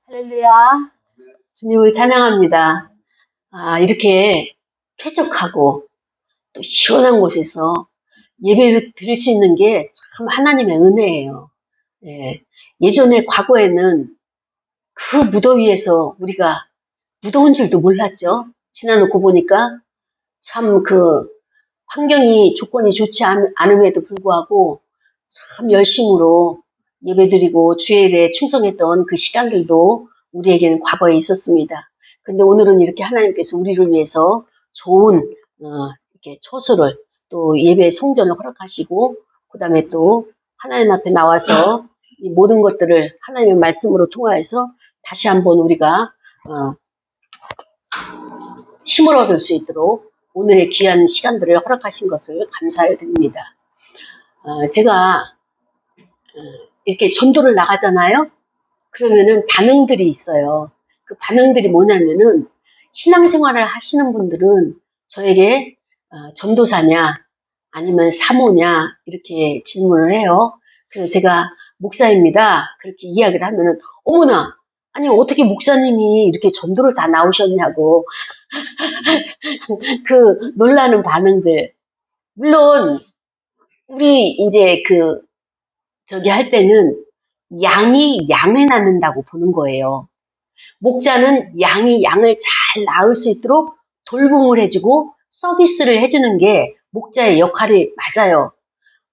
할렐루야. 주님을 찬양합니다. 이렇게 쾌적하고 또 시원한 곳에서 예배를 드릴 수 있는 게 참 하나님의 은혜예요. 예. 예전에 과거에는 그 무더위에서 우리가 무더운 줄도 몰랐죠. 지나놓고 보니까 참 그 환경이 조건이 좋지 않음에도 불구하고 참 열심으로 예배드리고 주일에 충성했던 그 시간들도 우리에게는 과거에 있었습니다. 근데 오늘은 이렇게 하나님께서 우리를 위해서 좋은 이렇게 처소를 또 예배 성전을 허락하시고 그 다음에 또 하나님 앞에 나와서 이 모든 것들을 하나님의 말씀으로 통하여서 다시 한번 우리가 힘을 얻을 수 있도록 오늘의 귀한 시간들을 허락하신 것을 감사를 드립니다. 제가 이렇게 전도를 나가잖아요. 그러면은 반응들이 있어요. 그 반응들이 뭐냐면은 신앙생활을 하시는 분들은 저에게 전도사냐 아니면 사모냐 이렇게 질문을 해요. 그래서 제가 목사입니다. 그렇게 이야기를 하면은 어머나 아니 어떻게 목사님이 이렇게 전도를 다 나오셨냐고 그 놀라는 반응들. 물론 우리 이제 저기 할 때는 양이 양을 낳는다고 보는 거예요. 목자는 양이 양을 잘 낳을 수 있도록 돌봄을 해주고 서비스를 해주는 게 목자의 역할이 맞아요.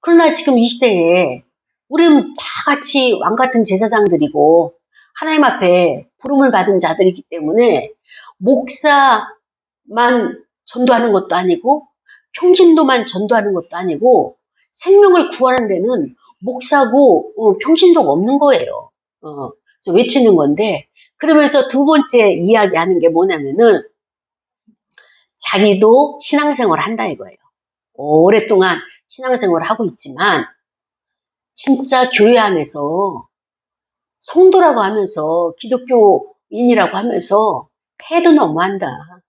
그러나 지금 이 시대에 우리는 다 같이 왕 같은 제사장들이고 하나님 앞에 부름을 받은 자들이기 때문에 목사만 전도하는 것도 아니고 평신도만 전도하는 것도 아니고 생명을 구하는 데는 목사고 평신도가 없는 거예요. 그래서 외치는 건데 그러면서 두 번째 이야기하는 게 뭐냐면은 자기도 신앙생활을 한다 이거예요. 오랫동안 신앙생활을 하고 있지만 진짜 교회 안에서 성도라고 하면서 기독교인이라고 하면서 패도 너무한다.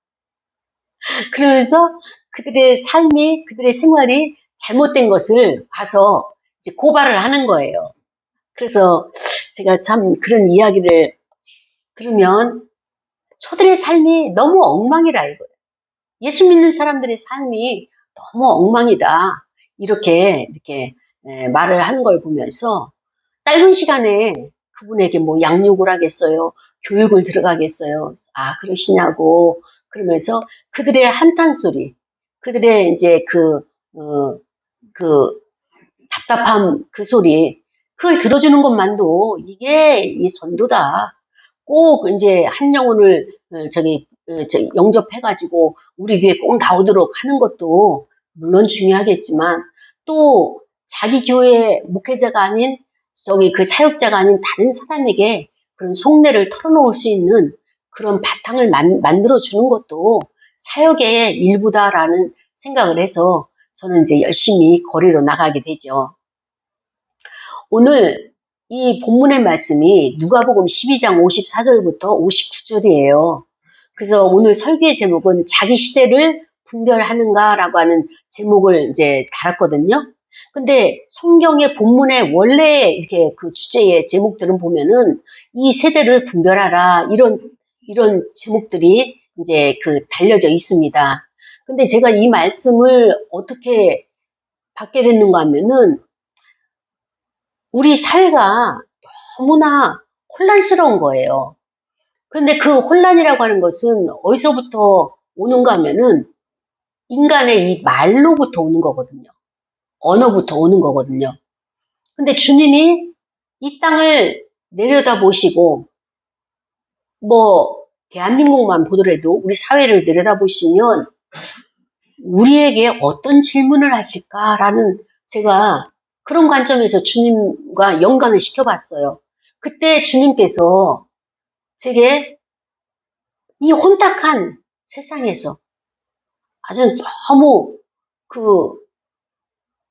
그러면서 그들의 삶이 그들의 생활이 잘못된 것을 봐서 이제 고발을 하는 거예요. 그래서 제가 참 그런 이야기를 들으면 저들의 삶이 너무 엉망이라 이거예요. 예수 믿는 사람들의 삶이 너무 엉망이다. 이렇게 말을 하는 걸 보면서 짧은 시간에 그분에게 뭐 양육을 하겠어요? 교육을 들어가겠어요? 그러시냐고. 그러면서 그들의 한탄소리, 그들의 이제 그 답답함 그 소리, 그걸 들어주는 것만도 이게 이 전도다. 꼭 이제 한 영혼을 영접해가지고 우리 교회 꼭 나오도록 하는 것도 물론 중요하겠지만 또 자기 교회 목회자가 아닌 그 사역자가 아닌 다른 사람에게 그런 속내를 털어놓을 수 있는 그런 바탕을 만들어 주는 것도 사역의 일부다라는 생각을 해서 저는 이제 열심히 거리로 나가게 되죠. 오늘 이 본문의 말씀이 누가복음 12장 54절부터 59절이에요. 그래서 오늘 설교의 제목은 자기 시대를 분별하는가라고 하는 제목을 이제 달았거든요. 근데 성경의 본문의 원래 이렇게 그 주제의 제목들은 보면은 이 세대를 분별하라 이런 제목들이 이제 달려져 있습니다. 근데 제가 이 말씀을 어떻게 받게 됐는가 하면은 우리 사회가 너무나 혼란스러운 거예요. 그런데 그 혼란이라고 하는 것은 어디서부터 오는가 하면은 인간의 이 말로부터 오는 거거든요. 언어부터 오는 거거든요. 근데 주님이 이 땅을 내려다보시고 대한민국만 보더라도 우리 사회를 내려다보시면 우리에게 어떤 질문을 하실까라는 제가 그런 관점에서 주님과 연관을 시켜봤어요. 그때 주님께서 제게 이 혼탁한 세상에서 아주 너무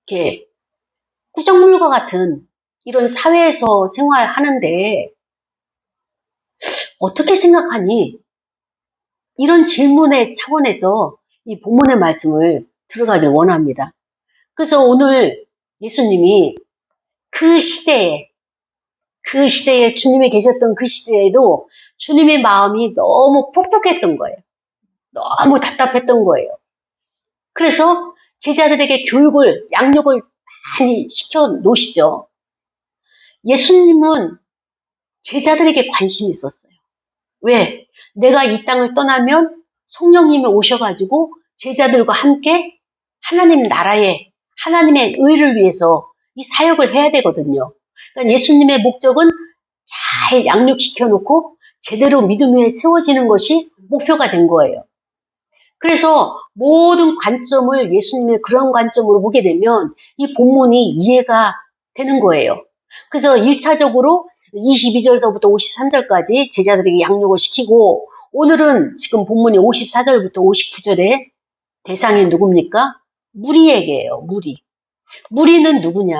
이렇게 구정물과 같은 이런 사회에서 생활하는데 어떻게 생각하니? 이런 질문의 차원에서 이 본문의 말씀을 들어가길 원합니다. 그래서 오늘 예수님이 그 시대에 그 시대에 주님이 계셨던 그 시대에도 주님의 마음이 너무 퍽퍽했던 거예요. 너무 답답했던 거예요. 그래서 제자들에게 교육을, 양육을 많이 시켜 놓으시죠. 예수님은 제자들에게 관심이 있었어요. 왜? 내가 이 땅을 떠나면 성령님이 오셔가지고 제자들과 함께 하나님 나라에, 하나님의 의를 위해서 이 사역을 해야 되거든요. 그러니까 예수님의 목적은 잘 양육시켜 놓고 제대로 믿음 위에 세워지는 것이 목표가 된 거예요. 그래서 모든 관점을 예수님의 그런 관점으로 보게 되면 이 본문이 이해가 되는 거예요. 그래서 1차적으로 22절서부터 53절까지 제자들에게 양육을 시키고, 오늘은 지금 본문이 54절부터 59절에 대상이 누굽니까? 무리에게예요. 무리. 무리는 누구냐?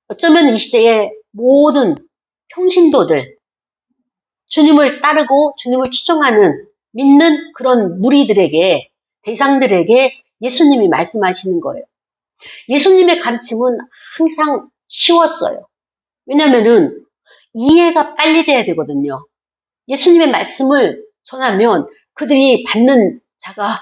어쩌면 이 시대의 모든 평신도들, 주님을 따르고 주님을 추종하는 믿는 그런 무리들에게, 대상들에게 예수님이 말씀하시는 거예요. 예수님의 가르침은 항상 쉬웠어요. 왜냐면은 이해가 빨리 돼야 되거든요. 예수님의 말씀을 전하면 그들이 받는 자가,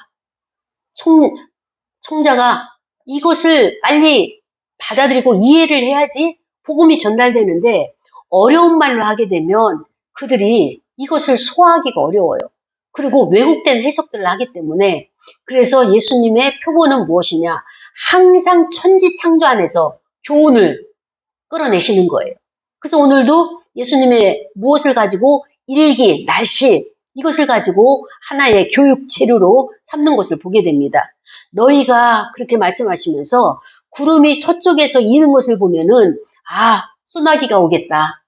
청자가 이것을 빨리 받아들이고 이해를 해야지 복음이 전달되는데, 어려운 말로 하게 되면 그들이 이것을 소화하기가 어려워요. 그리고 왜곡된 해석들을 하기 때문에, 그래서 예수님의 표본은 무엇이냐? 항상 천지창조 안에서 교훈을 끌어내시는 거예요. 그래서 오늘도 예수님의 무엇을 가지고, 일기, 날씨, 이것을 가지고 하나의 교육 재료로 삼는 것을 보게 됩니다. 너희가 그렇게 말씀하시면서 구름이 서쪽에서 이는 것을 보면은, 아, 소나기가 오겠다.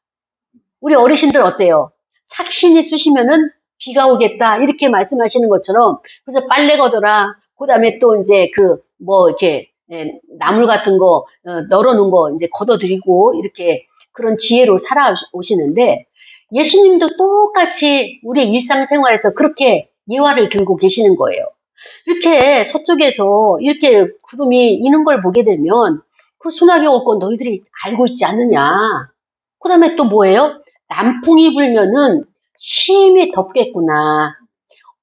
우리 어르신들 어때요? 삭신이 쑤시면은 비가 오겠다, 이렇게 말씀하시는 것처럼, 그래서 빨래 걷어라, 그 다음에 또 이제 이렇게 나물 같은 거 널어놓은 거 이제 걷어드리고, 이렇게 그런 지혜로 살아오시는데, 예수님도 똑같이 우리 일상생활에서 그렇게 예화를 들고 계시는 거예요. 이렇게 서쪽에서 이렇게 구름이 이는 걸 보게 되면 그 소나기 올 건 너희들이 알고 있지 않느냐. 그 다음에 또 뭐예요? 남풍이 불면은 심히 덥겠구나.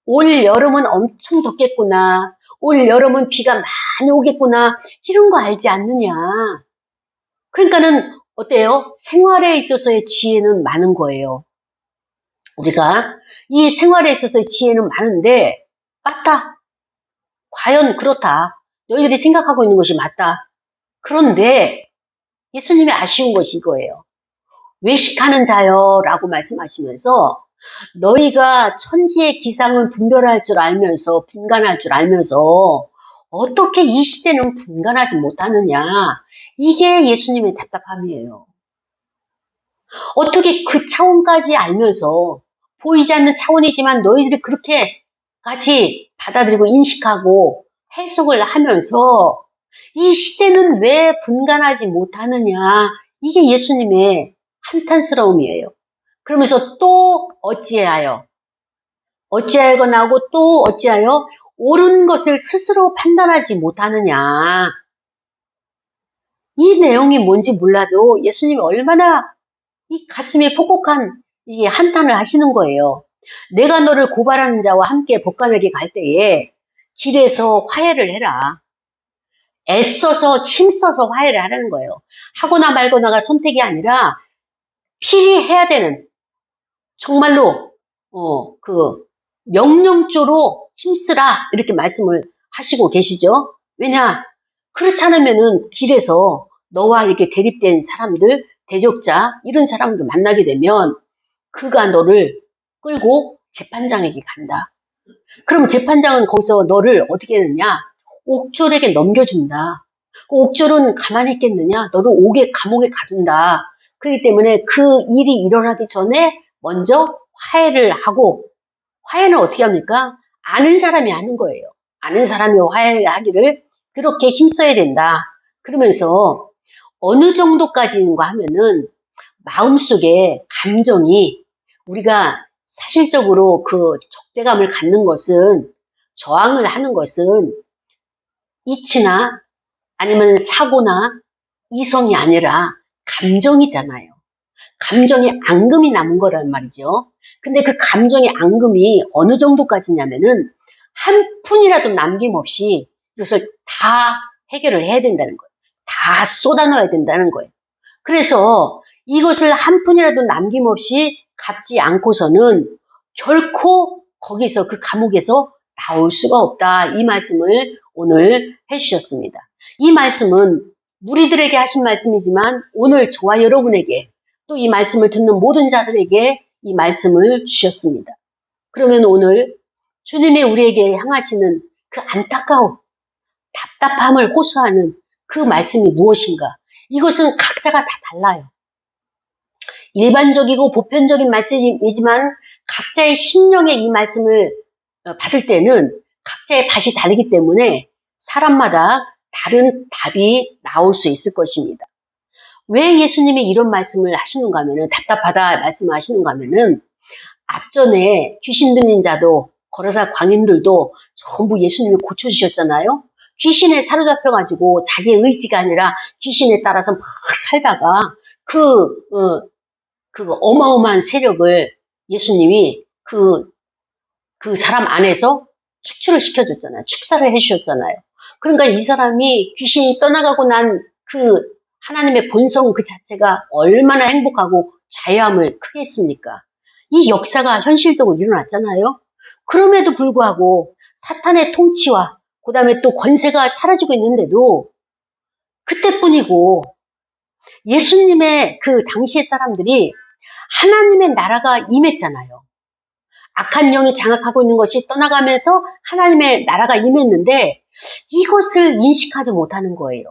올 여름은 엄청 덥겠구나. 올 여름은 비가 많이 오겠구나. 이런 거 알지 않느냐. 그러니까는 어때요? 생활에 있어서의 지혜는 많은 거예요. 우리가 이 생활에 있어서의 지혜는 많은데, 맞다. 과연 그렇다. 너희들이 생각하고 있는 것이 맞다. 그런데 예수님이 아쉬운 것이 이거예요. 외식하는 자여 라고 말씀하시면서, 너희가 천지의 기상을 분별할 줄 알면서, 분간할 줄 알면서 어떻게 이 시대는 분간하지 못하느냐. 이게 예수님의 답답함이에요. 어떻게 그 차원까지 알면서, 보이지 않는 차원이지만 너희들이 그렇게까지 받아들이고 인식하고 해석을 하면서 이 시대는 왜 분간하지 못하느냐. 이게 예수님의 한탄스러움이에요. 그러면서 또 어찌하여가 나오고, 또 어찌하여 옳은 것을 스스로 판단하지 못하느냐. 이 내용이 뭔지 몰라도 예수님이 얼마나 이 가슴이 퍽퍽한 이 한탄을 하시는 거예요. 내가 너를 고발하는 자와 함께 법관에게 갈 때에 길에서 화해를 해라. 애써서 힘써서 화해를 하라는 거예요. 하거나 말거나가 선택이 아니라 필히 해야 되는, 정말로 명령조로 힘쓰라, 이렇게 말씀을 하시고 계시죠. 왜냐? 그렇지 않으면은 길에서 너와 이렇게 대립된 사람들, 대적자, 이런 사람들 만나게 되면 그가 너를 끌고 재판장에게 간다. 그럼 재판장은 거기서 너를 어떻게 했느냐? 옥졸에게 넘겨준다. 그 옥졸은 가만히 있겠느냐? 너를 감옥에 가둔다. 그렇기 때문에 그 일이 일어나기 전에 먼저 화해를 하고, 화해는 어떻게 합니까? 아는 사람이 하는 거예요. 아는 사람이 화해하기를 그렇게 힘써야 된다. 그러면서 어느 정도까지인가 하면은 마음속에 감정이, 우리가 사실적으로 그 적대감을 갖는 것은, 저항을 하는 것은 이치나 아니면 사고나 이성이 아니라 감정이잖아요. 감정의 앙금이 남은 거란 말이죠. 근데 그 감정의 앙금이 어느 정도까지냐면은 한 푼이라도 남김없이 이것을 다 해결을 해야 된다는 거예요. 다 쏟아넣어야 된다는 거예요. 그래서 이것을 한 푼이라도 남김없이 갚지 않고서는 결코 거기서 그 감옥에서 나올 수가 없다. 이 말씀을 오늘 해주셨습니다. 이 말씀은 무리들에게 하신 말씀이지만 오늘 저와 여러분에게 또 이 말씀을 듣는 모든 자들에게 이 말씀을 주셨습니다. 그러면 오늘 주님이 우리에게 향하시는 그 안타까움, 답답함을 호소하는 그 말씀이 무엇인가? 이것은 각자가 다 달라요. 일반적이고 보편적인 말씀이지만 각자의 심령의 이 말씀을 받을 때는 각자의 밭이 다르기 때문에 사람마다 다른 답이 나올 수 있을 것입니다. 왜 예수님이 이런 말씀을 하시는가 하면은, 답답하다 말씀을 하시는가 하면은, 앞전에 귀신 들린 자도 거라사 광인들도 전부 예수님이 고쳐주셨잖아요. 귀신에 사로잡혀가지고 자기의 의지가 아니라 귀신에 따라서 막 살다가 그 어마어마한 세력을 예수님이 그 사람 안에서 축출을 시켜줬잖아요. 축사를 해주셨잖아요. 그러니까 이 사람이 귀신이 떠나가고 난 그 하나님의 본성 그 자체가 얼마나 행복하고 자유함을 크게 했습니까? 이 역사가 현실적으로 일어났잖아요. 그럼에도 불구하고 사탄의 통치와 그 다음에 또 권세가 사라지고 있는데도 그때뿐이고 예수님의 그 당시의 사람들이 하나님의 나라가 임했잖아요. 악한 영이 장악하고 있는 것이 떠나가면서 하나님의 나라가 임했는데 이것을 인식하지 못하는 거예요.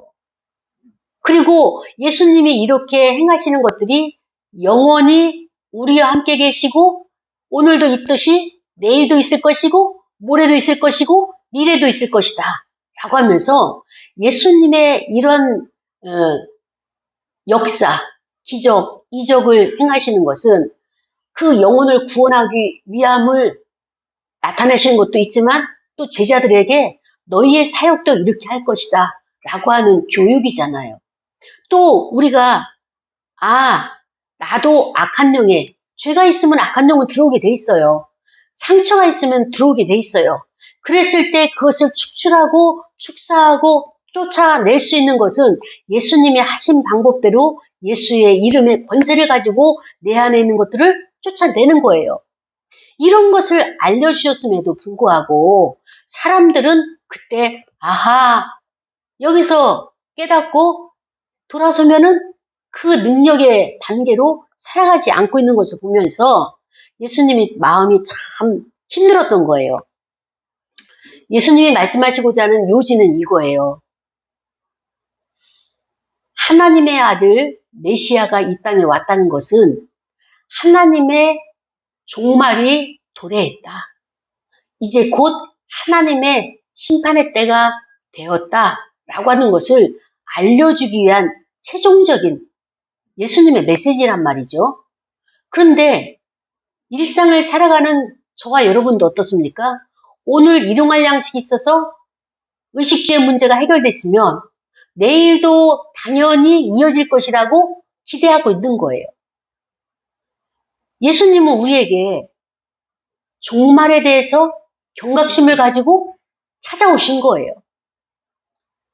그리고 예수님이 이렇게 행하시는 것들이 영원히 우리와 함께 계시고 오늘도 있듯이 내일도 있을 것이고 모레도 있을 것이고 미래도 있을 것이다 라고 하면서 예수님의 이런 역사, 기적, 이적을 행하시는 것은 그 영혼을 구원하기 위함을 나타내시는 것도 있지만 또 제자들에게 너희의 사역도 이렇게 할 것이다 라고 하는 교육이잖아요. 또 우리가 나도 악한 영에 죄가 있으면 악한 영은 들어오게 돼 있어요. 상처가 있으면 들어오게 돼 있어요. 그랬을 때 그것을 축출하고 축사하고 쫓아낼 수 있는 것은 예수님이 하신 방법대로 예수의 이름의 권세를 가지고 내 안에 있는 것들을 쫓아내는 거예요. 이런 것을 알려주셨음에도 불구하고 사람들은 그때 여기서 깨닫고 돌아서면은 그 능력의 단계로 살아가지 않고 있는 것을 보면서 예수님이 마음이 참 힘들었던 거예요. 예수님이 말씀하시고자 하는 요지는 이거예요. 하나님의 아들 메시아가 이 땅에 왔다는 것은 하나님의 종말이 도래했다. 이제 곧 하나님의 심판의 때가 되었다라고 하는 것을 알려주기 위한 최종적인 예수님의 메시지란 말이죠. 그런데 일상을 살아가는 저와 여러분도 어떻습니까? 오늘 일용할 양식이 있어서 의식주의 문제가 해결됐으면 내일도 당연히 이어질 것이라고 기대하고 있는 거예요. 예수님은 우리에게 종말에 대해서 경각심을 가지고 찾아오신 거예요.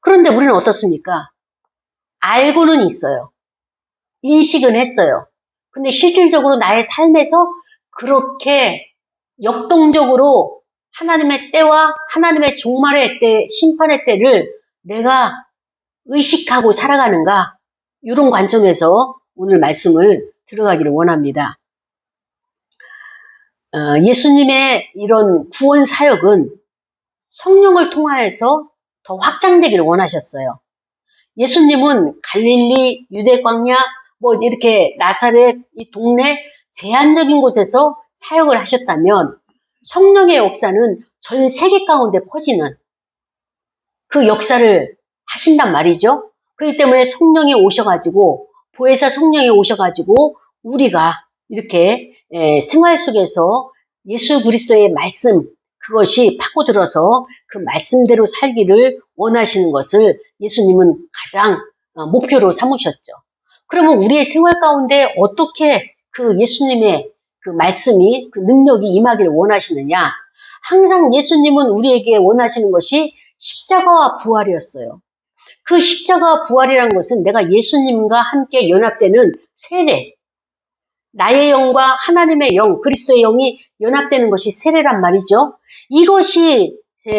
그런데 우리는 어떻습니까? 알고는 있어요. 인식은 했어요. 근데 실질적으로 나의 삶에서 그렇게 역동적으로 하나님의 때와 하나님의 종말의 때, 심판의 때를 내가 의식하고 살아가는가? 이런 관점에서 오늘 말씀을 들어가기를 원합니다. 예수님의 이런 구원 사역은 성령을 통하여서 더 확장되기를 원하셨어요. 예수님은 갈릴리, 유대 광야, 이렇게 나사렛 이 동네 제한적인 곳에서 사역을 하셨다면 성령의 역사는 전 세계 가운데 퍼지는 그 역사를 하신단 말이죠. 그렇기 때문에 성령이 오셔가지고 보혜사 성령이 오셔가지고 우리가 이렇게 생활 속에서 예수 그리스도의 말씀 그것이 파고들어서 그 말씀대로 살기를 원하시는 것을 예수님은 가장 목표로 삼으셨죠. 그러면 우리의 생활 가운데 어떻게 그 예수님의 그 말씀이, 그 능력이 임하기를 원하시느냐? 항상 예수님은 우리에게 원하시는 것이 십자가와 부활이었어요. 그 십자가와 부활이라는 것은 내가 예수님과 함께 연합되는 세례, 나의 영과 하나님의 영, 그리스도의 영이 연합되는 것이 세례란 말이죠. 이것이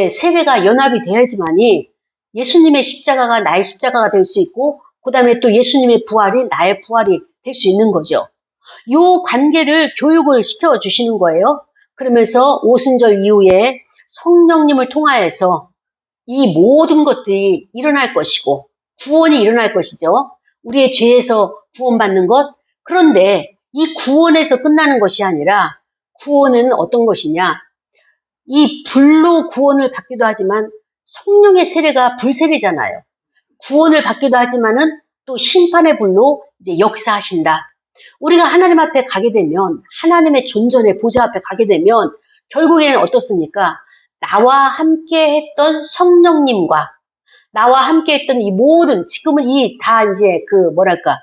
세례가 연합이 되어야지만이 예수님의 십자가가 나의 십자가가 될 수 있고, 그 다음에 또 예수님의 부활이 나의 부활이 될 수 있는 거죠. 요 관계를 교육을 시켜주시는 거예요. 그러면서 오순절 이후에 성령님을 통하여서 이 모든 것들이 일어날 것이고 구원이 일어날 것이죠. 우리의 죄에서 구원받는 것. 그런데 이 구원에서 끝나는 것이 아니라 구원은 어떤 것이냐. 이 불로 구원을 받기도 하지만 성령의 세례가 불세례잖아요. 구원을 받기도 하지만은 또 심판의 불로 이제 역사하신다. 우리가 하나님 앞에 가게 되면, 하나님의 존전의 보좌 앞에 가게 되면 결국에는 어떻습니까? 나와 함께 했던 성령님과 나와 함께 했던 이 모든, 지금은 이 다 이제 그 뭐랄까,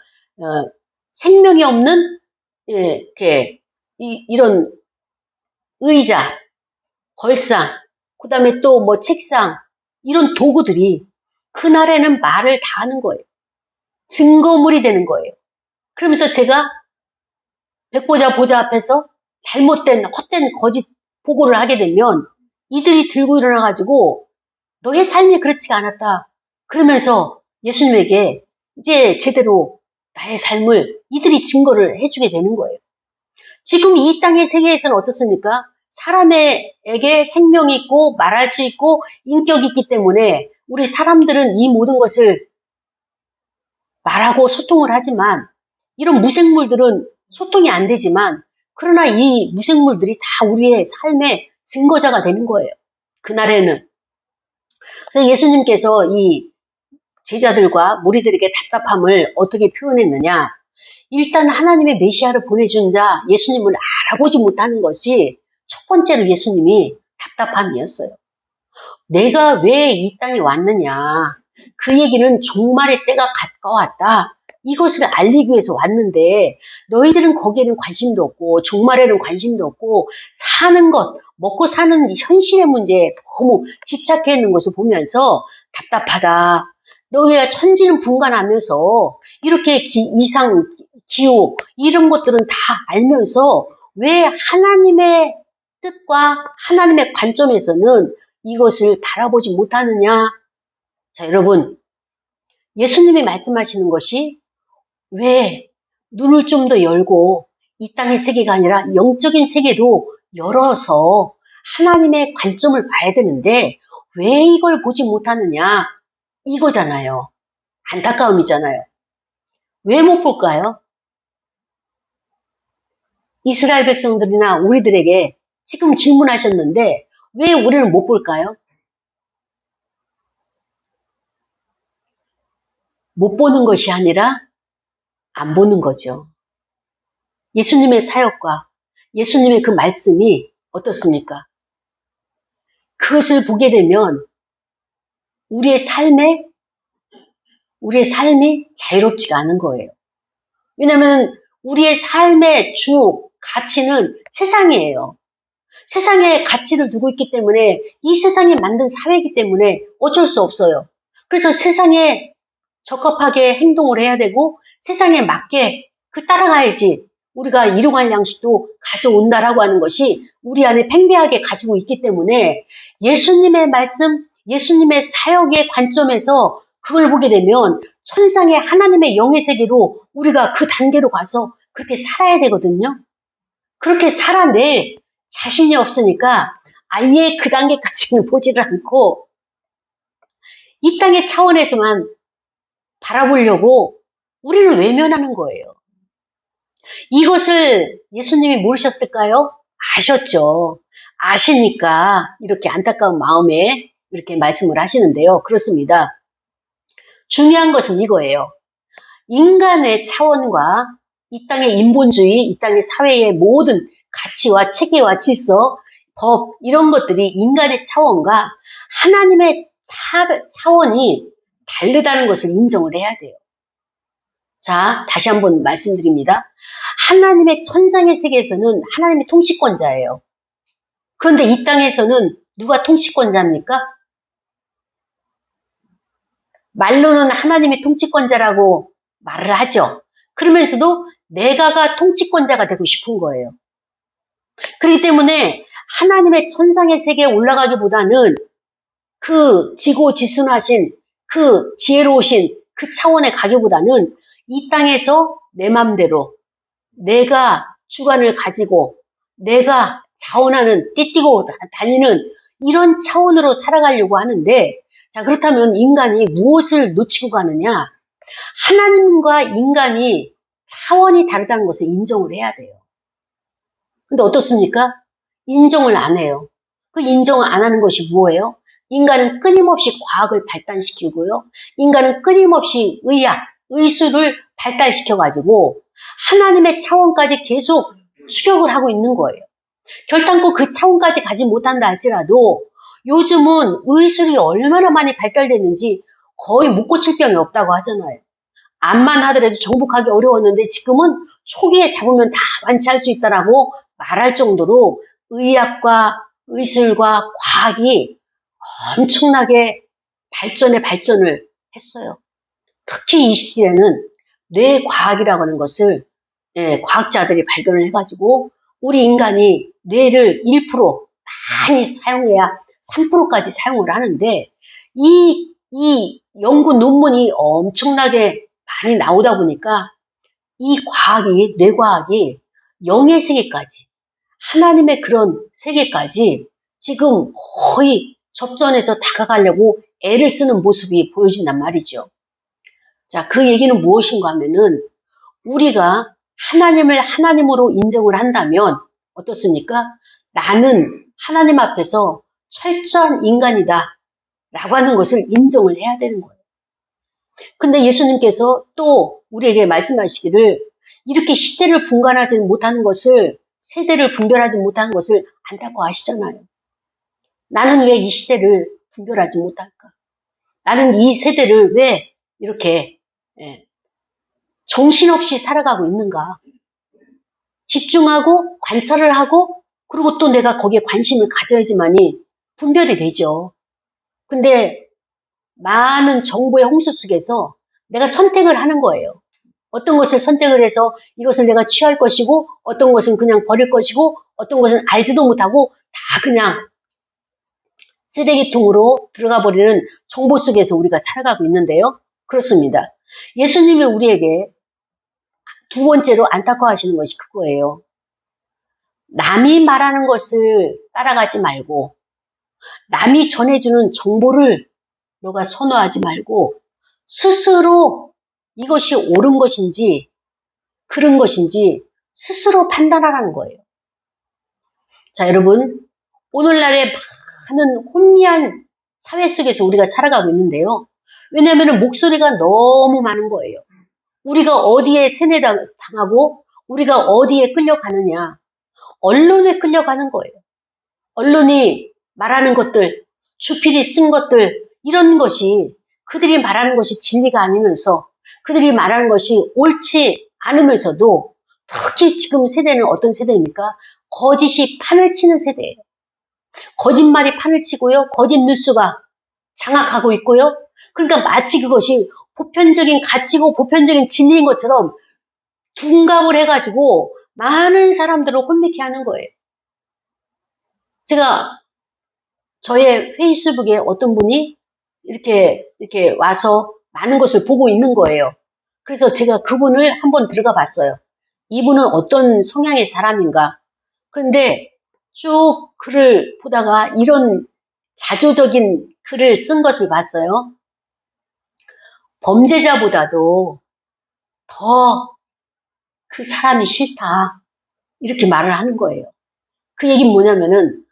생명이 없는, 이렇게, 이런 의자, 걸상, 그 다음에 또 뭐 책상, 이런 도구들이 그날에는 말을 다 하는 거예요. 증거물이 되는 거예요. 그러면서 제가 백보자 보좌 앞에서 잘못된, 헛된 거짓 보고를 하게 되면 이들이 들고 일어나가지고 너의 삶이 그렇지가 않았다. 그러면서 예수님에게 이제 제대로 나의 삶을 이들이 증거를 해주게 되는 거예요. 지금 이 땅의 세계에서는 어떻습니까? 사람에게 생명이 있고 말할 수 있고 인격이 있기 때문에 우리 사람들은 이 모든 것을 말하고 소통을 하지만 이런 무생물들은 소통이 안 되지만 그러나 이 무생물들이 다 우리의 삶의 증거자가 되는 거예요. 그날에는. 그래서 예수님께서 이 제자들과 무리들에게 답답함을 어떻게 표현했느냐. 일단 하나님의 메시아를 보내준 자 예수님을 알아보지 못하는 것이 첫 번째로 예수님이 답답함이었어요. 내가 왜 이 땅에 왔느냐. 그 얘기는 종말의 때가 가까웠다. 이것을 알리기 위해서 왔는데 너희들은 거기에는 관심도 없고 종말에는 관심도 없고 사는 것, 먹고 사는 현실의 문제에 너무 집착해 있는 것을 보면서 답답하다. 너희가 천지는 분간하면서 이렇게 이상, 기후 이런 것들은 다 알면서 왜 하나님의 뜻과 하나님의 관점에서는 이것을 바라보지 못하느냐. 자, 여러분, 예수님이 말씀하시는 것이 왜 눈을 좀 더 열고 이 땅의 세계가 아니라 영적인 세계도 열어서 하나님의 관점을 봐야 되는데 왜 이걸 보지 못하느냐. 이거잖아요. 안타까움이잖아요. 왜 못 볼까요? 이스라엘 백성들이나 우리들에게 지금 질문하셨는데 왜 우리는 못 볼까요? 못 보는 것이 아니라 안 보는 거죠. 예수님의 사역과 예수님의 그 말씀이 어떻습니까? 그것을 보게 되면 우리의 삶이 자유롭지가 않은 거예요. 왜냐하면 우리의 삶의 주 가치는 세상이에요. 세상에 가치를 두고 있기 때문에 이 세상에 만든 사회이기 때문에 어쩔 수 없어요. 그래서 세상에 적합하게 행동을 해야 되고 세상에 맞게 따라가야지 우리가 일용할 양식도 가져온다라고 하는 것이 우리 안에 팽배하게 가지고 있기 때문에 예수님의 말씀, 예수님의 사역의 관점에서 그걸 보게 되면 천상의 하나님의 영의 세계로 우리가 그 단계로 가서 그렇게 살아야 되거든요. 그렇게 살아낼 자신이 없으니까 아예 그 단계까지는 보지를 않고 이 땅의 차원에서만 바라보려고 우리를 외면하는 거예요. 이것을 예수님이 모르셨을까요? 아셨죠. 아시니까 이렇게 안타까운 마음에 이렇게 말씀을 하시는데요. 그렇습니다. 중요한 것은 이거예요. 인간의 차원과 이 땅의 인본주의, 이 땅의 사회의 모든 가치와 체계와 질서, 법 이런 것들이 인간의 차원과 하나님의 차원이 다르다는 것을 인정을 해야 돼요. 자, 다시 한번 말씀드립니다. 하나님의 천상의 세계에서는 하나님이 통치권자예요. 그런데 이 땅에서는 누가 통치권자입니까? 말로는 하나님이 통치권자라고 말을 하죠. 그러면서도 내가가 통치권자가 되고 싶은 거예요. 그렇기 때문에 하나님의 천상의 세계에 올라가기보다는 그 지고지순하신 그 지혜로우신 그 차원에 가기보다는 이 땅에서 내 맘대로 내가 주관을 가지고 내가 자원하는 띠띠고 다니는 이런 차원으로 살아가려고 하는데, 자, 그렇다면 인간이 무엇을 놓치고 가느냐? 하나님과 인간이 차원이 다르다는 것을 인정을 해야 돼요. 근데 어떻습니까? 인정을 안 해요. 그 인정을 안 하는 것이 뭐예요? 인간은 끊임없이 과학을 발달시키고요. 인간은 끊임없이 의학, 의술을 발달시켜가지고 하나님의 차원까지 계속 추격을 하고 있는 거예요. 결단코 그 차원까지 가지 못한다 할지라도 요즘은 의술이 얼마나 많이 발달됐는지 거의 못 고칠 병이 없다고 하잖아요. 암만 하더라도 정복하기 어려웠는데 지금은 초기에 잡으면 다 완치할 수 있다라고 말할 정도로 의학과 의술과 과학이 엄청나게 발전을 했어요. 특히 이 시대는 뇌과학이라고 하는 것을 과학자들이 발견을 해가지고 우리 인간이 뇌를 1% 많이 사용해야 3%까지 사용을 하는데 이 연구 논문이 엄청나게 많이 나오다 보니까 이 과학이, 뇌과학이 영의 세계까지, 하나님의 그런 세계까지 지금 거의 접전해서 다가가려고 애를 쓰는 모습이 보여진단 말이죠. 자, 그 얘기는 무엇인가 하면은 우리가 하나님을 하나님으로 인정을 한다면 어떻습니까? 나는 하나님 앞에서 철저한 인간이다 라고 하는 것을 인정을 해야 되는 거예요. 근데 예수님께서 또 우리에게 말씀하시기를 이렇게 시대를 분간하지 못하는 것을, 세대를 분별하지 못하는 것을 안다고 하시잖아요. 나는 왜 이 시대를 분별하지 못할까? 나는 이 세대를 왜 이렇게 정신없이 살아가고 있는가? 집중하고 관찰을 하고 그리고 또 내가 거기에 관심을 가져야지만이 분별이 되죠. 근데 많은 정보의 홍수 속에서 내가 선택을 하는 거예요. 어떤 것을 선택을 해서 이것을 내가 취할 것이고 어떤 것은 그냥 버릴 것이고 어떤 것은 알지도 못하고 다 그냥 쓰레기통으로 들어가 버리는 정보 속에서 우리가 살아가고 있는데요. 그렇습니다. 예수님이 우리에게 두 번째로 안타까워하시는 것이 그거예요. 남이 말하는 것을 따라가지 말고 남이 전해주는 정보를 너가 선호하지 말고 스스로 이것이 옳은 것인지 그른 것인지 스스로 판단하라는 거예요. 자, 여러분, 오늘날의 많은 혼미한 사회 속에서 우리가 살아가고 있는데요. 왜냐하면 목소리가 너무 많은 거예요. 우리가 어디에 세뇌당하고 우리가 어디에 끌려가느냐. 언론에 끌려가는 거예요. 언론이 말하는 것들, 주필이 쓴 것들, 이런 것이 그들이 말하는 것이 진리가 아니면서 그들이 말하는 것이 옳지 않으면서도 특히 지금 세대는 어떤 세대입니까? 거짓이 판을 치는 세대예요. 거짓말이 판을 치고요. 거짓 뉴스가 장악하고 있고요. 그러니까 마치 그것이 보편적인 가치고 보편적인 진리인 것처럼 둔갑을 해가지고 많은 사람들을 혼미케 하는 거예요. 제가 저의 페이스북에 어떤 분이 이렇게 와서 많은 것을 보고 있는 거예요. 그래서 제가 그분을 한번 들어가 봤어요. 이분은 어떤 성향의 사람인가. 그런데 쭉 글을 보다가 이런 자조적인 글을 쓴 것을 봤어요. 범죄자보다도 더 그 사람이 싫다. 이렇게 말을 하는 거예요. 그 얘기는 뭐냐면은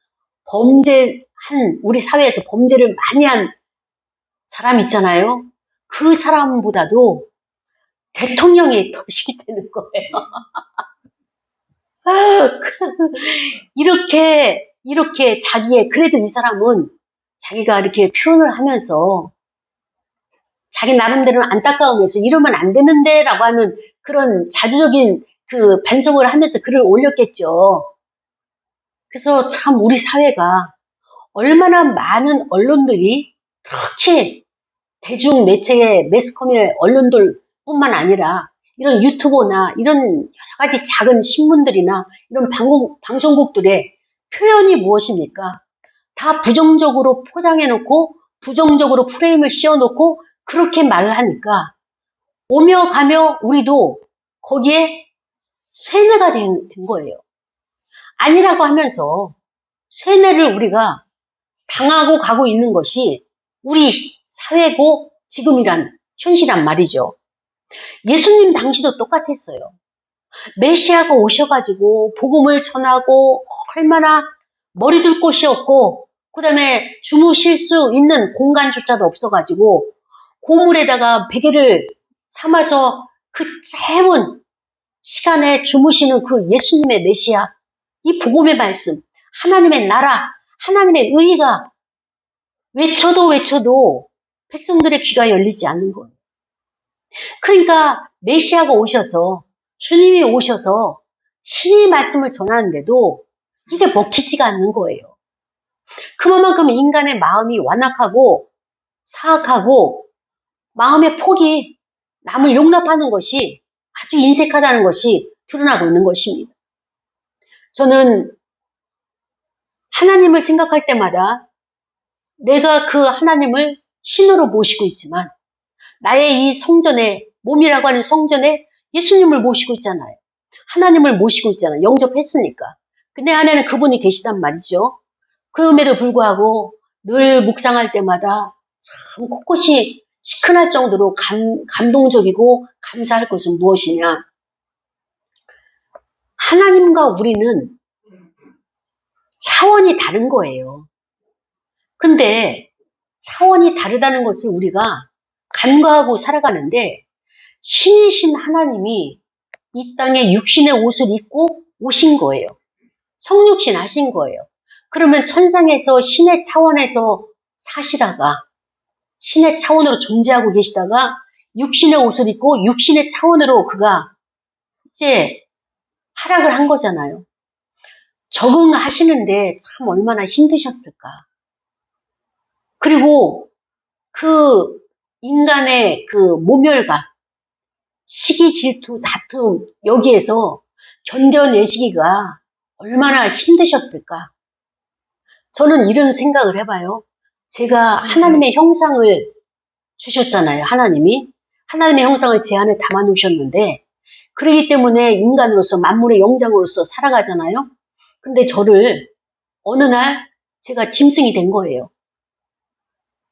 우리 사회에서 범죄를 많이 한 사람 있잖아요. 그 사람보다도 대통령이 더 싫다는 거예요. 이렇게 그래도 이 사람은 자기가 이렇게 표현을 하면서 자기 나름대로 안타까움에서 이러면 안 되는데 라고 하는 그런 자주적인 그 반성을 하면서 글을 올렸겠죠. 그래서 참 우리 사회가 얼마나 많은 언론들이 특히 대중 매체의 매스컴의 언론들 뿐만 아니라 이런 유튜버나 이런 여러 가지 작은 신문들이나 이런 방송국들의 표현이 무엇입니까? 다 부정적으로 포장해놓고 부정적으로 프레임을 씌워놓고 그렇게 말을 하니까 오며 가며 우리도 거기에 쇠뇌가 된 거예요. 아니라고 하면서 쇠뇌를 우리가 당하고 가고 있는 것이 우리 사회고 지금이란 현실이란 말이죠. 예수님 당시도 똑같았어요. 메시아가 오셔가지고 복음을 전하고 얼마나 머리 둘 곳이 없고 그 다음에 주무실 수 있는 공간조차도 없어가지고 고물에다가 베개를 삼아서 그 짧은 시간에 주무시는 그 예수님의 메시아, 이 복음의 말씀, 하나님의 나라, 하나님의 의의가 외쳐도 백성들의 귀가 열리지 않는 거예요. 그러니까 메시아가 오셔서 주님이 오셔서 신의 말씀을 전하는데도 이게 먹히지가 않는 거예요. 그만큼 인간의 마음이 완악하고 사악하고 마음의 폭이 남을 용납하는 것이 아주 인색하다는 것이 드러나고 있는 것입니다. 저는 하나님을 생각할 때마다 내가 그 하나님을 신으로 모시고 있지만 나의 이 성전에, 몸이라고 하는 성전에 예수님을 모시고 있잖아요. 하나님을 모시고 있잖아요. 영접했으니까. 근데 안에는 그분이 계시단 말이죠. 그럼에도 불구하고 늘 묵상할 때마다 참 곳곳이 시큰할 정도로 감동적이고 감사할 것은 무엇이냐. 하나님과 우리는 차원이 다른 거예요. 근데 차원이 다르다는 것을 우리가 간과하고 살아가는데 신이신 하나님이 이 땅에 육신의 옷을 입고 오신 거예요. 성육신 하신 거예요. 그러면 천상에서 신의 차원에서 사시다가 신의 차원으로 존재하고 계시다가 육신의 옷을 입고 육신의 차원으로 그가 이제 하락을 한 거잖아요. 적응하시는데 참 얼마나 힘드셨을까. 그리고 그 인간의 그 모멸감, 시기, 질투, 다툼 여기에서 견뎌내시기가 얼마나 힘드셨을까. 저는 이런 생각을 해봐요. 제가 하나님의 형상을 주셨잖아요. 하나님이. 하나님의 형상을 제 안에 담아 놓으셨는데 그러기 때문에 인간으로서 만물의 영장으로서 살아가잖아요. 근데 저를 어느 날 제가 짐승이 된 거예요.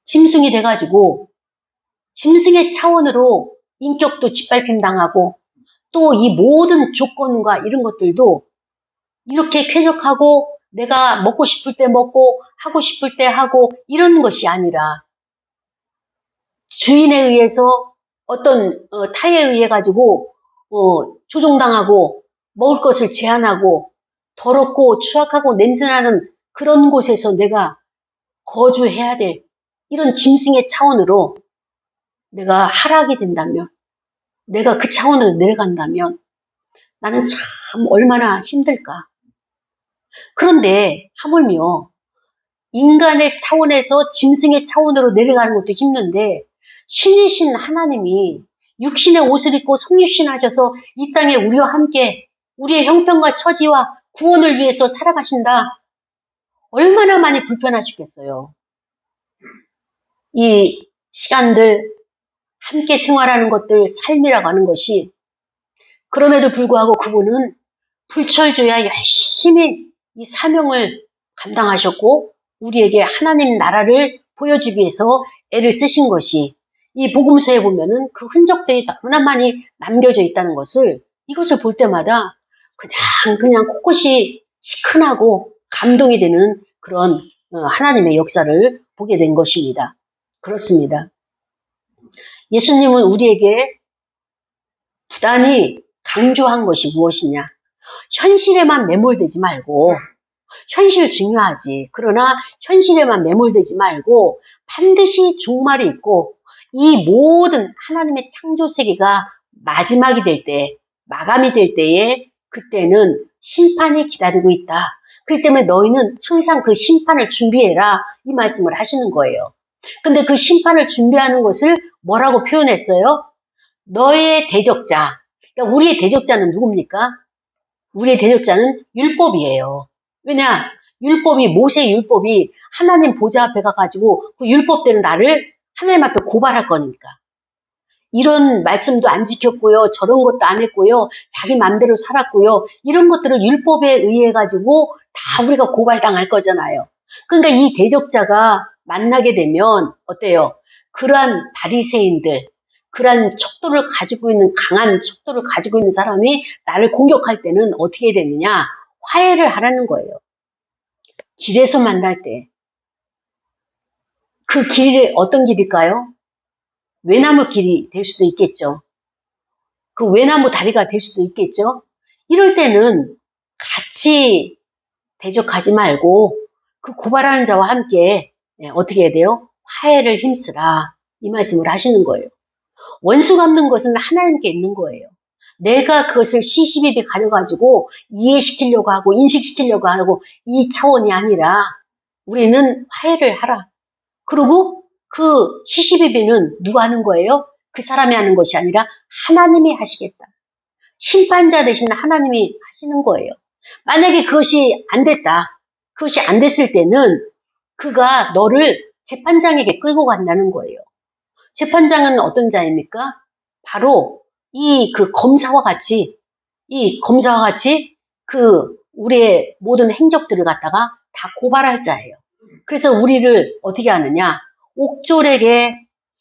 짐승이 돼가지고 짐승의 차원으로 인격도 짓밟힘 당하고 또 이 모든 조건과 이런 것들도 이렇게 쾌적하고 내가 먹고 싶을 때 먹고 하고 싶을 때 하고 이런 것이 아니라 주인에 의해서 어떤 타에 의해 가지고 조종당하고 먹을 것을 제한하고 더럽고 추악하고 냄새나는 그런 곳에서 내가 거주해야 될 이런 짐승의 차원으로 내가 하락이 된다면 내가 그 차원으로 내려간다면 나는 참 얼마나 힘들까. 그런데 하물며 인간의 차원에서 짐승의 차원으로 내려가는 것도 힘든데 신이신 하나님이 육신의 옷을 입고 성육신 하셔서 이 땅에 우리와 함께 우리의 형편과 처지와 구원을 위해서 살아가신다. 얼마나 많이 불편하셨겠어요. 이 시간들 함께 생활하는 것들 삶이라고 하는 것이 그럼에도 불구하고 그분은 불철주야 열심히 이 사명을 감당하셨고 우리에게 하나님 나라를 보여주기 위해서 애를 쓰신 것이 이 복음서에 보면은 그 흔적들이 너무나 많이 남겨져 있다는 것을 이것을 볼 때마다 그냥 곳곳이 시큰하고 감동이 되는 그런 하나님의 역사를 보게 된 것입니다. 그렇습니다. 예수님은 우리에게 부단히 강조한 것이 무엇이냐? 현실에만 매몰되지 말고 현실 중요하지. 그러나 현실에만 매몰되지 말고 반드시 종말이 있고 이 모든 하나님의 창조 세계가 마지막이 될 때, 마감이 될 때에 그때는 심판이 기다리고 있다. 그렇기 때문에 너희는 항상 그 심판을 준비해라. 이 말씀을 하시는 거예요. 근데 그 심판을 준비하는 것을 뭐라고 표현했어요? 너의 대적자. 그러니까 우리의 대적자는 누굽니까? 우리의 대적자는 율법이에요. 왜냐? 율법이, 모세의 율법이 하나님 보좌 앞에 가가지고 그 율법대로 나를 하나님 앞에 고발할 거니까. 이런 말씀도 안 지켰고요. 저런 것도 안 했고요. 자기 마음대로 살았고요. 이런 것들을 율법에 의해 가지고 다 우리가 고발당할 거잖아요. 그러니까 이 대적자가 만나게 되면 어때요? 그러한 바리새인들, 그러한 척도를 가지고 있는 강한 척도를 가지고 있는 사람이 나를 공격할 때는 어떻게 되느냐? 화해를 하라는 거예요. 길에서 만날 때. 그 길이 어떤 길일까요? 외나무 길이 될 수도 있겠죠. 그 외나무 다리가 될 수도 있겠죠. 이럴 때는 같이 대적하지 말고 그 고발하는 자와 함께 어떻게 해야 돼요? 화해를 힘쓰라. 이 말씀을 하시는 거예요. 원수 갚는 것은 하나님께 있는 거예요. 내가 그것을 시시비비 가려가지고 이해시키려고 하고 인식시키려고 하고 이 차원이 아니라 우리는 화해를 하라. 그리고 그 시시비비는 누가 하는 거예요? 그 사람이 하는 것이 아니라 하나님이 하시겠다. 심판자 대신 하나님이 하시는 거예요. 만약에 그것이 안 됐다. 그것이 안 됐을 때는 그가 너를 재판장에게 끌고 간다는 거예요. 재판장은 어떤 자입니까? 바로 이 검사와 같이 그 우리의 모든 행적들을 갖다가 다 고발할 자예요. 그래서 우리를 어떻게 하느냐? 옥졸에게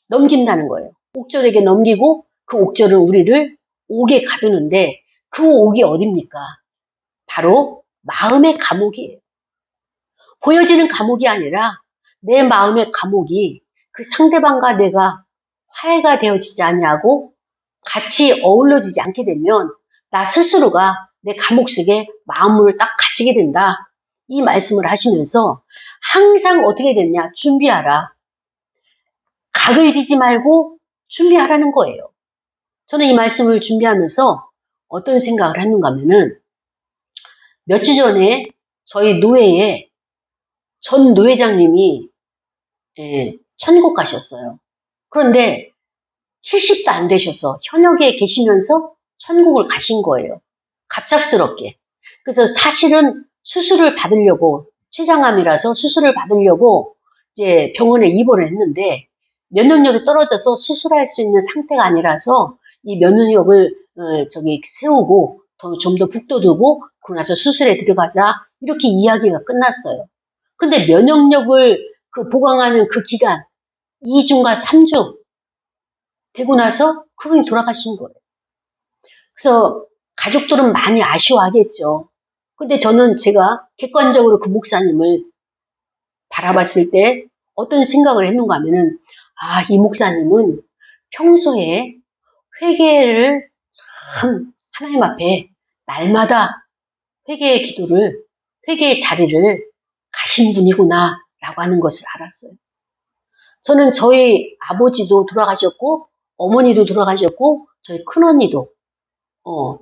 넘긴다는 거예요. 옥졸에게 넘기고 그 옥졸은 우리를 옥에 가두는데 그 옥이 어딥니까? 바로 마음의 감옥이에요. 보여지는 감옥이 아니라 내 마음의 감옥이 그 상대방과 내가 화해가 되어지지 아니하고 같이 어우러지지 않게 되면 나 스스로가 내 감옥 속에 마음을 딱 갇히게 된다. 이 말씀을 하시면서 항상 어떻게 됐냐? 준비하라. 각을 지지 말고 준비하라는 거예요. 저는 이 말씀을 준비하면서 어떤 생각을 했는가 하면은 몇 주 전에 저희 노회에 전 노회장님이 천국 가셨어요. 그런데 70도 안 되셔서 현역에 계시면서 천국을 가신 거예요. 갑작스럽게. 그래서 사실은 수술을 받으려고 췌장암이라서 수술을 받으려고 이제 병원에 입원을 했는데 면역력이 떨어져서 수술할 수 있는 상태가 아니라서 이 면역력을 세우고 좀 더 북돋우고 그러고 나서 수술에 들어가자 이렇게 이야기가 끝났어요. 근데 면역력을 보강하는 그 기간 2주인가 3주 되고 나서 그분이 돌아가신 거예요. 그래서 가족들은 많이 아쉬워하겠죠. 근데 저는 제가 객관적으로 그 목사님을 바라봤을 때 어떤 생각을 했는가 하면은 이 목사님은 평소에 회개를 참 하나님 앞에 날마다 회개의 자리를 가신 분이구나 라고 하는 것을 알았어요. 저는 저희 아버지도 돌아가셨고 어머니도 돌아가셨고 저희 큰언니도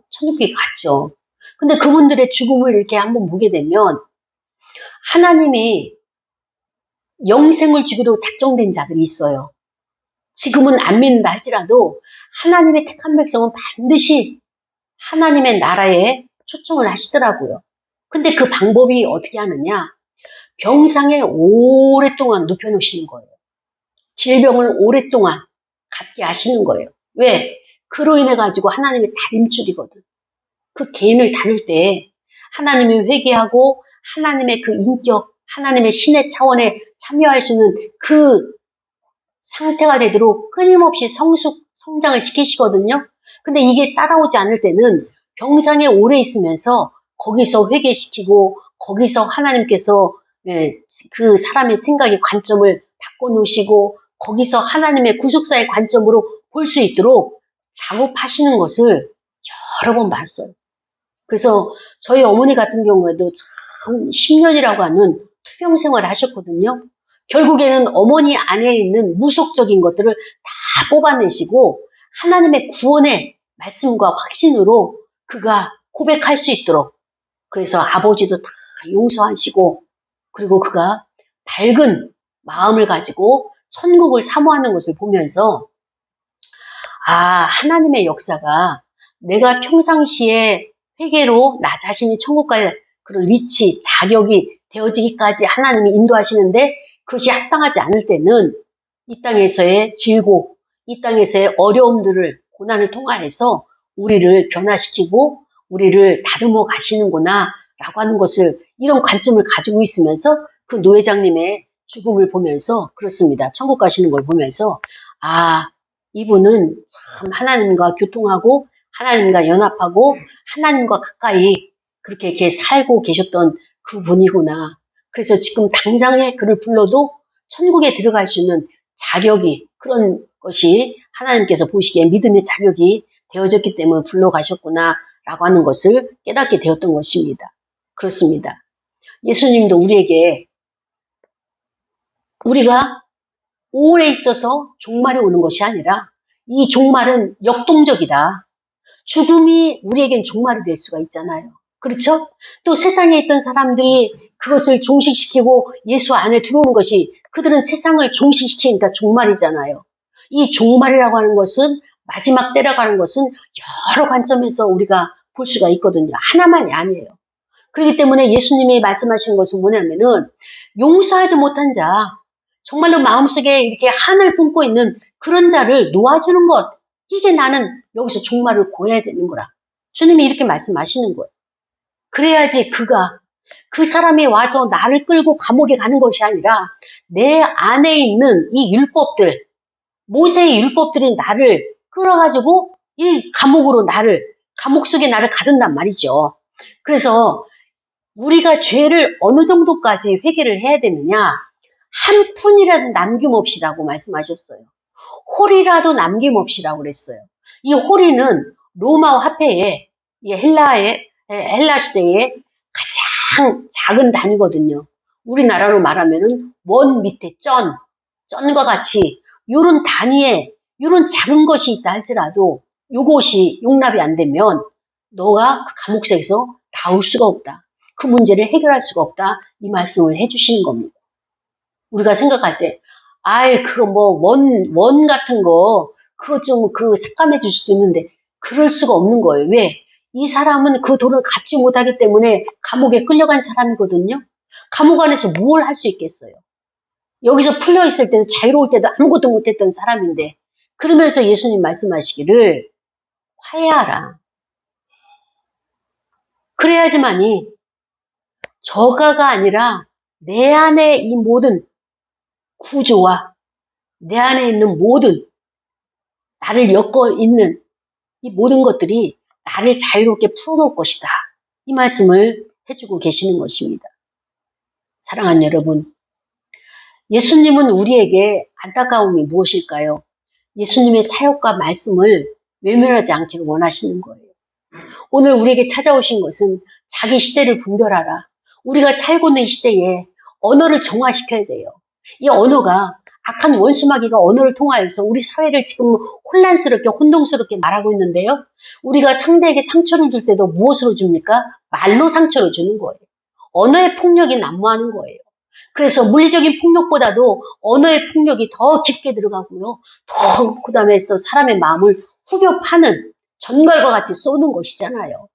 천국에 갔죠. 근데 그분들의 죽음을 이렇게 한번 보게 되면 하나님이 영생을 주기로 작정된 자들이 있어요. 지금은 안 믿는다 할지라도 하나님의 택한 백성은 반드시 하나님의 나라에 초청을 하시더라고요. 근데 그 방법이 어떻게 하느냐? 병상에 오랫동안 눕혀놓으시는 거예요. 질병을 오랫동안 갖게 하시는 거예요. 왜? 그로 인해 가지고 하나님의 다림줄이거든. 그 개인을 다룰 때 하나님이 회개하고 하나님의 그 인격, 하나님의 신의 차원에 참여할 수 있는 그 상태가 되도록 끊임없이 성장을 시키시거든요. 근데 이게 따라오지 않을 때는 병상에 오래 있으면서 거기서 회개시키고 거기서 하나님께서 그 사람의 생각의 관점을 바꿔놓으시고 거기서 하나님의 구속사의 관점으로 볼 수 있도록 작업하시는 것을 여러 번 봤어요. 그래서 저희 어머니 같은 경우에도 참 10년이라고 하는 투병 생활을 하셨거든요. 결국에는 어머니 안에 있는 무속적인 것들을 다 뽑아내시고 하나님의 구원의 말씀과 확신으로 그가 고백할 수 있도록, 그래서 아버지도 다 용서하시고, 그리고 그가 밝은 마음을 가지고 천국을 사모하는 것을 보면서, 아, 하나님의 역사가 내가 평상시에 회개로 나 자신이 천국 갈 그런 위치, 자격이 되어지기까지 하나님이 인도하시는데, 그것이 합당하지 않을 때는 이 땅에서의 질고, 이 땅에서의 어려움들을, 고난을 통하여서 우리를 변화시키고 우리를 다듬어 가시는구나 라고 하는 것을, 이런 관점을 가지고 있으면서 그 노회장님의 죽음을 보면서 그렇습니다. 천국 가시는 걸 보면서, 아, 이분은 참 하나님과 교통하고 하나님과 연합하고 하나님과 가까이 그렇게 이렇게 살고 계셨던 그 분이구나. 그래서 지금 당장에 그를 불러도 천국에 들어갈 수 있는 자격이, 그런 것이 하나님께서 보시기에 믿음의 자격이 되어졌기 때문에 불러가셨구나 라고 하는 것을 깨닫게 되었던 것입니다. 그렇습니다. 예수님도 우리에게, 우리가 오래 있어서 종말이 오는 것이 아니라 이 종말은 역동적이다. 죽음이 우리에겐 종말이 될 수가 있잖아요. 그렇죠? 또 세상에 있던 사람들이 그것을 종식시키고 예수 안에 들어오는 것이, 그들은 세상을 종식시키니까 종말이잖아요. 이 종말이라고 하는 것은, 마지막 때라고 하는 것은 여러 관점에서 우리가 볼 수가 있거든요. 하나만이 아니에요. 그렇기 때문에 예수님이 말씀하시는 것은 뭐냐면은, 용서하지 못한 자, 정말로 마음속에 이렇게 한을 품고 있는 그런 자를 놓아주는 것, 이게 나는 여기서 종말을 고해야 되는 거라. 주님이 이렇게 말씀하시는 거예요. 그래야지 그 사람이 와서 나를 끌고 감옥에 가는 것이 아니라 내 안에 있는 이 율법들, 모세의 율법들이 나를 끌어가지고 이 감옥 속에 나를 가둔단 말이죠. 그래서 우리가 죄를 어느 정도까지 회개를 해야 되느냐, 한 푼이라도 남김없이라고 말씀하셨어요. 홀이라도 남김없이라고 그랬어요. 이 홀이는 로마 화폐에, 헬라 시대에 가장 작은 단위거든요. 우리나라로 말하면은 원 밑에 쩐과 같이 이런 단위에 이런 작은 것이 있다 할지라도 이것이 용납이 안 되면 너가 그 감옥에서 나올 수가 없다. 그 문제를 해결할 수가 없다. 이 말씀을 해주시는 겁니다. 우리가 생각할 때, 아이, 그거 뭐, 원 같은 거, 그거 좀 삭감해 줄 수도 있는데, 그럴 수가 없는 거예요. 왜? 이 사람은 그 돈을 갚지 못하기 때문에 감옥에 끌려간 사람이거든요. 감옥 안에서 뭘 할 수 있겠어요? 여기서 풀려 있을 때도, 자유로울 때도 아무것도 못했던 사람인데, 그러면서 예수님 말씀하시기를, 화해하라. 그래야지만이 저가가 아니라 내 안에 이 모든 구조와 내 안에 있는 모든, 나를 엮어 있는 이 모든 것들이 나를 자유롭게 풀어놓을 것이다. 이 말씀을 해주고 계시는 것입니다. 사랑하는 여러분, 예수님은 우리에게 안타까움이 무엇일까요? 예수님의 사역과 말씀을 외면하지 않기를 원하시는 거예요. 오늘 우리에게 찾아오신 것은 자기 시대를 분별하라. 우리가 살고 있는 시대에 언어를 정화시켜야 돼요. 이 언어가, 악한 원수마귀가 언어를 통하여서 우리 사회를 지금 혼란스럽게, 혼동스럽게 말하고 있는데요. 우리가 상대에게 상처를 줄 때도 무엇으로 줍니까? 말로 상처를 주는 거예요. 언어의 폭력이 난무하는 거예요. 그래서 물리적인 폭력보다도 언어의 폭력이 더 깊게 들어가고요. 더 그다음에 또 사람의 마음을 후벼 파는, 전갈과 같이 쏘는 것이잖아요.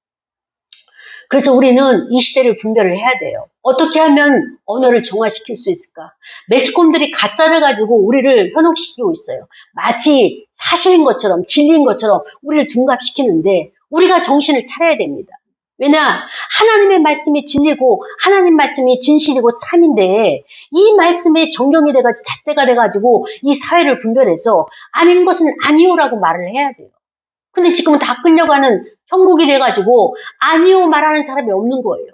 그래서 우리는 이 시대를 분별을 해야 돼요. 어떻게 하면 언어를 정화시킬 수 있을까? 매스컴들이 가짜를 가지고 우리를 현혹시키고 있어요. 마치 사실인 것처럼, 진리인 것처럼 우리를 둔갑시키는데 우리가 정신을 차려야 됩니다. 왜냐? 하나님의 말씀이 진리고 하나님 말씀이 진실이고 참인데, 이 말씀이 정경이 돼가지고 잣대가 돼가지고 이 사회를 분별해서 아닌 것은 아니오라고 말을 해야 돼요. 근데 지금은 다 끌려가는 형국이 돼가지고 아니오 말하는 사람이 없는 거예요.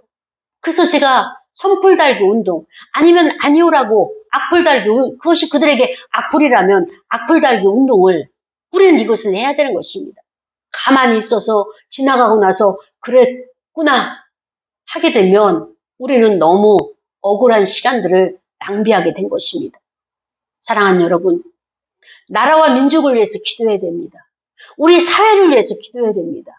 그래서 제가 선풀 달기 운동, 아니면 아니오라고 악플 달기, 그것이 그들에게 악플이라면 악플 달기 운동을, 우리는 이것을 해야 되는 것입니다. 가만히 있어서 지나가고 나서 그랬구나 하게 되면 우리는 너무 억울한 시간들을 낭비하게 된 것입니다. 사랑하는 여러분, 나라와 민족을 위해서 기도해야 됩니다. 우리 사회를 위해서 기도해야 됩니다.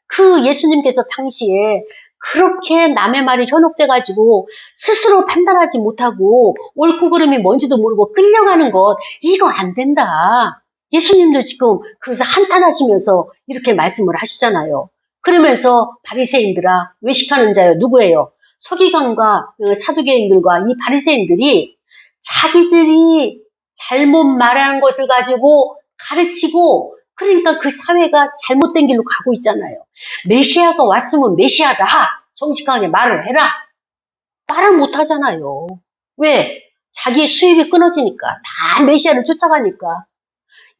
그 예수님께서 당시에 그렇게 남의 말에 현혹돼가지고 스스로 판단하지 못하고 옳고 그름이 뭔지도 모르고 끌려가는 것, 이거 안 된다. 예수님도 지금 그래서 한탄하시면서 이렇게 말씀을 하시잖아요. 그러면서 바리새인들아, 외식하는 자요, 누구예요? 서기관과 사두개인들과 이 바리새인들이 자기들이 잘못 말하는 것을 가지고 가르치고, 그러니까 그 사회가 잘못된 길로 가고 있잖아요. 메시아가 왔으면 메시아다, 정직하게 말을 해라. 말을 못 하잖아요. 왜? 자기의 수입이 끊어지니까. 다 메시아를 쫓아가니까.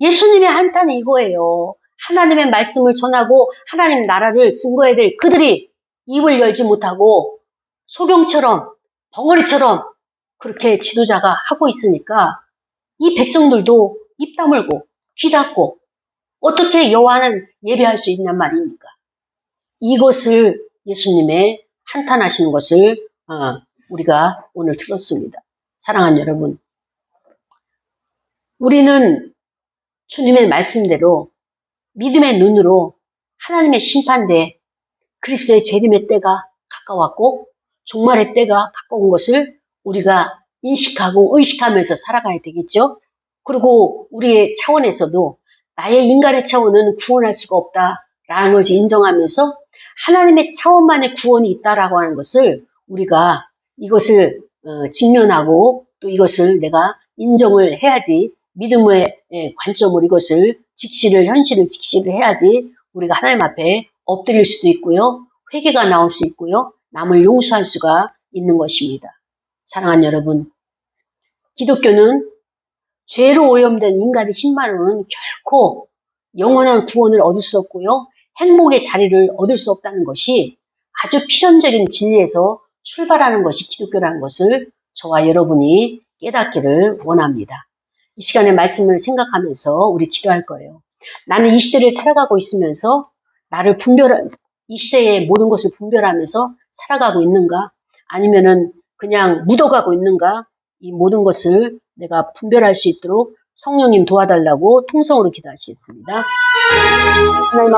예수님의 한탄이 이거예요. 하나님의 말씀을 전하고 하나님 나라를 증거해야 될 그들이 입을 열지 못하고 소경처럼, 벙어리처럼 그렇게 지도자가 하고 있으니까 이 백성들도 입 다물고 귀 닫고 어떻게 여호와는 예배할 수 있냔 말입니까? 이것을 예수님의 한탄하시는 것을 우리가 오늘 들었습니다. 사랑하는 여러분, 우리는 주님의 말씀대로 믿음의 눈으로 하나님의 심판대, 그리스도의 재림의 때가 가까웠고 종말의 때가 가까운 것을 우리가 인식하고 의식하면서 살아가야 되겠죠. 그리고 우리의 차원에서도 나의 인간의 차원은 구원할 수가 없다라는 것을 인정하면서 하나님의 차원만의 구원이 있다라고 하는 것을 우리가 이것을 직면하고 또 이것을 내가 인정을 해야지, 믿음의 관점으로 이것을 현실을 직시를 해야지 우리가 하나님 앞에 엎드릴 수도 있고요. 회개가 나올 수 있고요. 남을 용서할 수가 있는 것입니다. 사랑하는 여러분, 기독교는 죄로 오염된 인간의 힘만으로는 결코 영원한 구원을 얻을 수 없고요. 행복의 자리를 얻을 수 없다는 것이 아주 필연적인 진리에서 출발하는 것이 기독교라는 것을 저와 여러분이 깨닫기를 원합니다. 이 시간에 말씀을 생각하면서 우리 기도할 거예요. 나는 이 시대를 살아가고 있으면서 이 시대의 모든 것을 분별하면서 살아가고 있는가? 아니면은 그냥 묻어가고 있는가? 이 모든 것을 내가 분별할 수 있도록 성령님 도와달라고 통성으로 기도하시겠습니다. 하나님